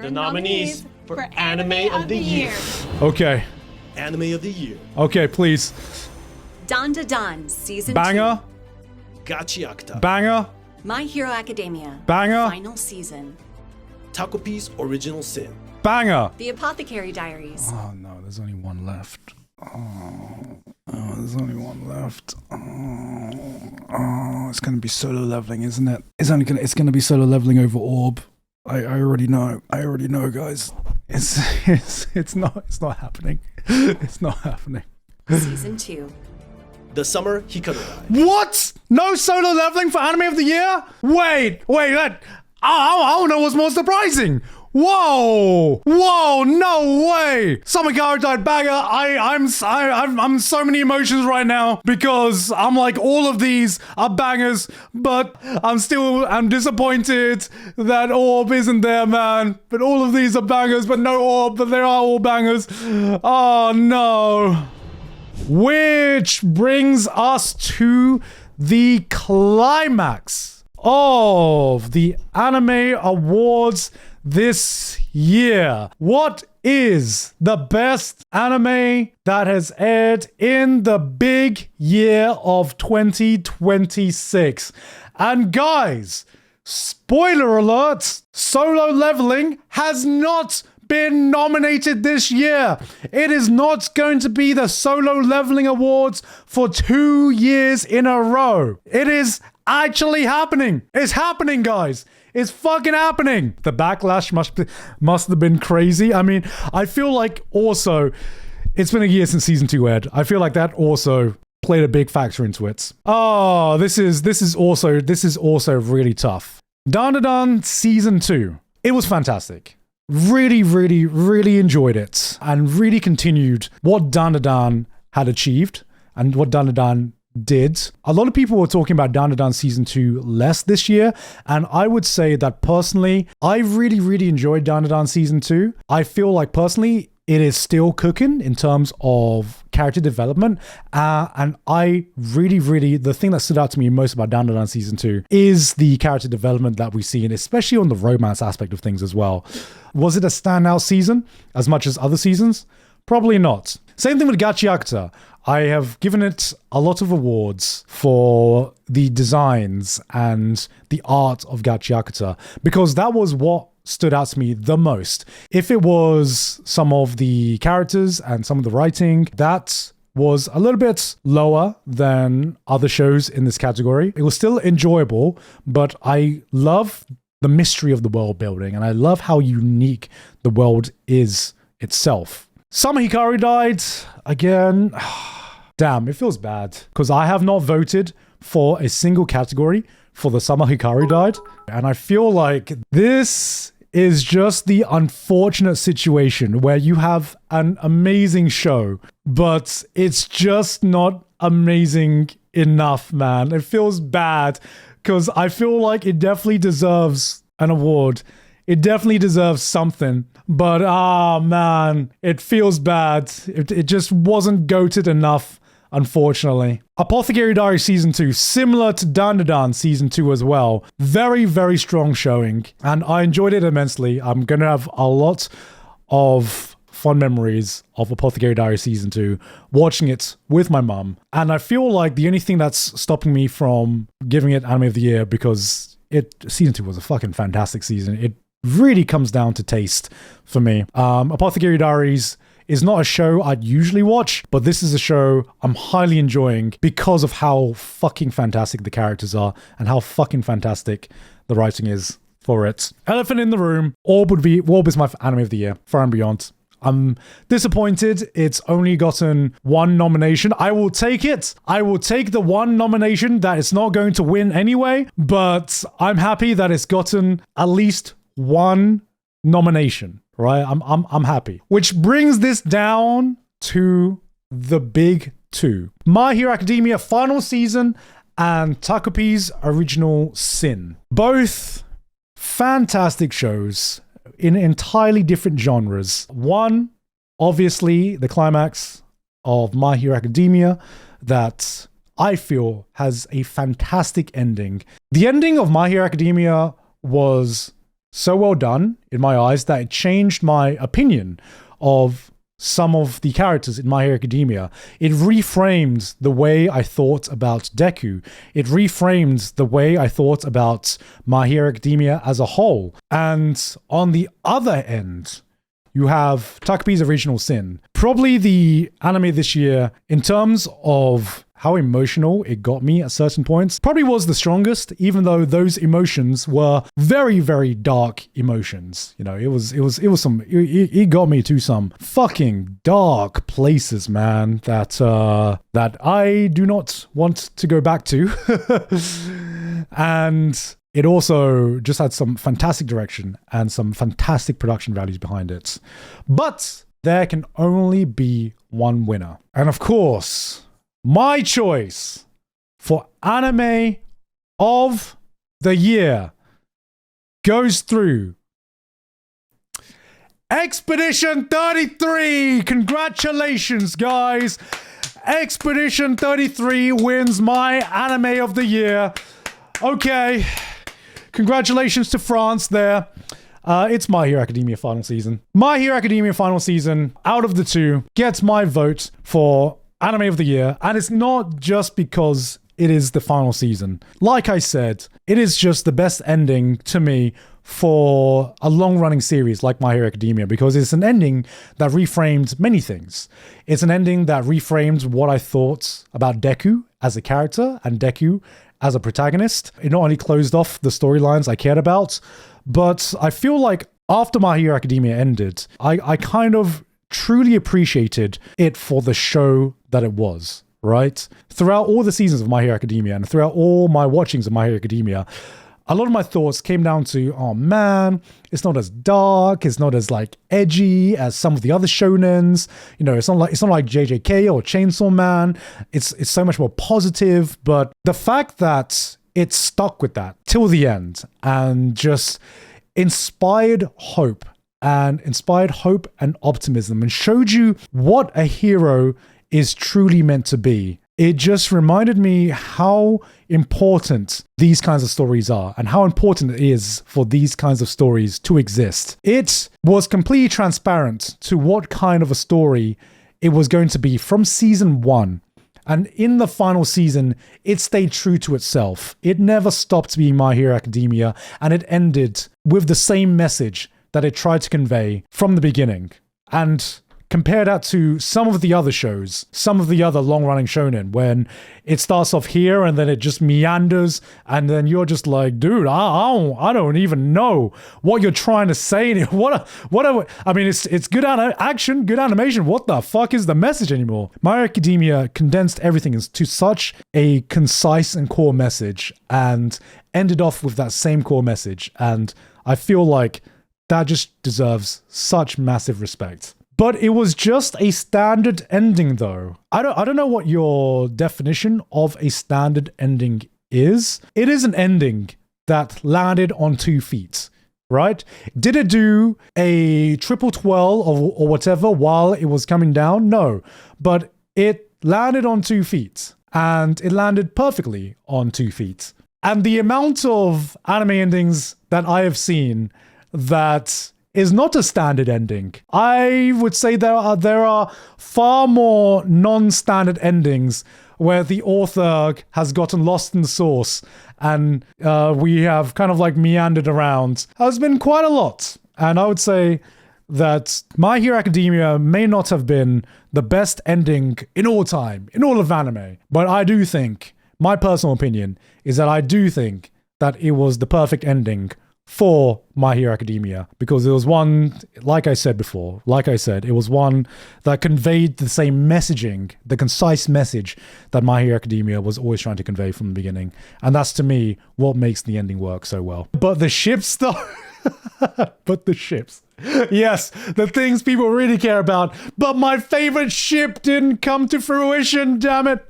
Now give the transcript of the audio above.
the nominees for Anime of the Year. Okay. Anime of the Year. Okay, please. Dan Season Banger. ガチアクタ Banger. 2. My Hero Academia. Banger. Final Season. Takopi's Original Sin. Banger. The Apothecary Diaries. Oh no, there's only one left. There's only one left. It's gonna be solo leveling, isn't it? It's gonna be solo leveling over Orb. I already know. I already know, guys. It's not happening. It's not happening. Season 2. The Summer Hikaru Dive. What? No solo leveling for Anime of the Year? Wait, I don't know what's more surprising. Whoa, no way. Summer Hikaru died banger. I'm so many emotions right now because I'm like, all of these are bangers, but I'm disappointed that Orb isn't there, man. But all of these are bangers, but no Orb, but they are all bangers. Oh no. Which brings us to the climax of the Anime Awards this year. What is the best anime that has aired in the big year of 2026? And guys, spoiler alert, Solo Leveling has not been nominated this year. It is not going to be the Solo Leveling Awards for 2 years in a row. It is actually happening. It's happening, guys. It's fucking happening. The backlash must have been crazy. I mean, I feel like also it's been a year since season 2 aired. I feel like that also played a big factor into it. Oh, this is also really tough. Dan season 2. It was fantastic. Really enjoyed it and really continued what Dan had achieved and what Dan did. A lot of people were talking about Dan season 2 less this year, and I would say that personally, I really enjoyed Dan season 2. I feel like personally, it is still cooking in terms of character development, and I really, the thing that stood out to me most about Dan season 2 is the character development that we see, and especially on the romance aspect of things as well. Was it a standout season as much as other seasons? Probably not. Same thing with Gachiakta. I have given it a lot of awards for the designs and the art of Gachiakta because that was what stood out to me the most. If it was some of the characters and some of the writing, that was a little bit lower than other shows in this category. It was still enjoyable, but I love the mystery of the world building and I love how unique the world is itself. Summer Hikaru died again. Damn, it feels bad because I have not voted for a single category for the Summer Hikaru died. And I feel like this is just the unfortunate situation where you have an amazing show, but it's just not amazing enough, man. It feels bad because I feel like it definitely deserves an award. It definitely deserves something, but man, it feels bad. It just wasn't goated enough, unfortunately. Apothecary Diary Season 2, similar to Dan Season 2 as well. Very strong showing, and I enjoyed it immensely. I'm going to have a lot of fond memories of Apothecary Diary Season 2, watching it with my mum. And I feel like the only thing that's stopping me from giving it Anime of the Year, because Season 2 was a fucking fantastic season. It really comes down to taste for me. Apothecary Diaries is not a show I'd usually watch, but this is a show I'm highly enjoying because of how fucking fantastic the characters are and how fucking fantastic the writing is for it. Elephant in the Room, Orb is my Anime of the Year, Far and Beyond. I'm disappointed it's only gotten one nomination. I will take it. I will take the one nomination that it's not going to win anyway, but I'm happy that it's gotten at least one nomination, right? I'm happy. Which brings this down to the big two. My Hero Academia final season and Takopi's Original Sin. Both fantastic shows in entirely different genres. One, obviously, the climax of My Hero Academia that I feel has a fantastic ending. The ending of My Hero Academia was so well done in my eyes that it changed my opinion of some of the characters in My Hero Academia. It reframed the way I thought about Deku. It reframed the way I thought about My Hero Academia as a whole. And on the other end, you have Takupi's Original Sin. Probably the anime this year, in terms of how emotional it got me at certain points, probably was the strongest, even though those emotions were very, very dark emotions. You know, it got me to some fucking dark places, man, that I do not want to go back to. And it also just had some fantastic direction and some fantastic production values behind it. But there can only be one winner. And of course, my choice for anime of the year goes through Expedition 33. Congratulations, guys. Expedition 33 wins my anime of the year. Okay. Congratulations to France there. It's My Hero Academia final season. My Hero Academia final season, out of the two, gets my vote for anime of the year. And it's not just because it is the final season. Like I said, it is just the best ending to me for a long-running series like My Hero Academia, because it's an ending that reframed many things. It's an ending that reframed what I thought about Deku as a character and Deku as a protagonist. It not only closed off the storylines I cared about, but I feel like after My Hero Academia ended, I kind of truly appreciated it for the show that it was, right? Throughout all the seasons of My Hero Academia and throughout all my watchings of My Hero Academia, a lot of my thoughts came down to, oh man, it's not as dark, it's not as like edgy as some of the other shonens. You know, it's not like JJK or Chainsaw Man. It's so much more positive. But the fact that it stuck with that till the end and just inspired hope and optimism and showed you what a hero is truly meant to be. It just reminded me how important these kinds of stories are and how important it is for these kinds of stories to exist. It was completely transparent to what kind of a story it was going to be from season 1. And in the final season, it stayed true to itself. It never stopped being My Hero Academia, and it ended with the same message that it tried to convey from the beginning. And compare that to some of the other shows, some of the other long-running shonen, when it starts off here and then it just meanders, and then you're just like, dude, I don't even know what you're trying to say. I mean, it's good action, good animation. What the fuck is the message anymore? My Hero Academia condensed everything into such a concise and core message, and ended off with that same core message. And I feel like that just deserves such massive respect. But it was just a standard ending, though. I don't know what your definition of a standard ending is. It is an ending that landed on 2 feet, right? Did it do a triple twirl or whatever while it was coming down? No. But it landed on 2 feet, and it landed perfectly on 2 feet. And the amount of anime endings that I have seen that is not a standard ending. I would say there are far more non-standard endings where the author has gotten lost in the source and we have kind of like meandered around. Has been quite a lot. And I would say that My Hero Academia may not have been the best ending in all time, in all of anime. But I do think, my personal opinion, is that I do think that it was the perfect ending for My Hero Academia, because it was one, like I said, it was one that conveyed the same messaging, the concise message that My Hero Academia was always trying to convey from the beginning. And that's, to me, what makes the ending work so well. But the ships, though, but the ships. Yes, the things people really care about. But my favorite ship didn't come to fruition, damn it.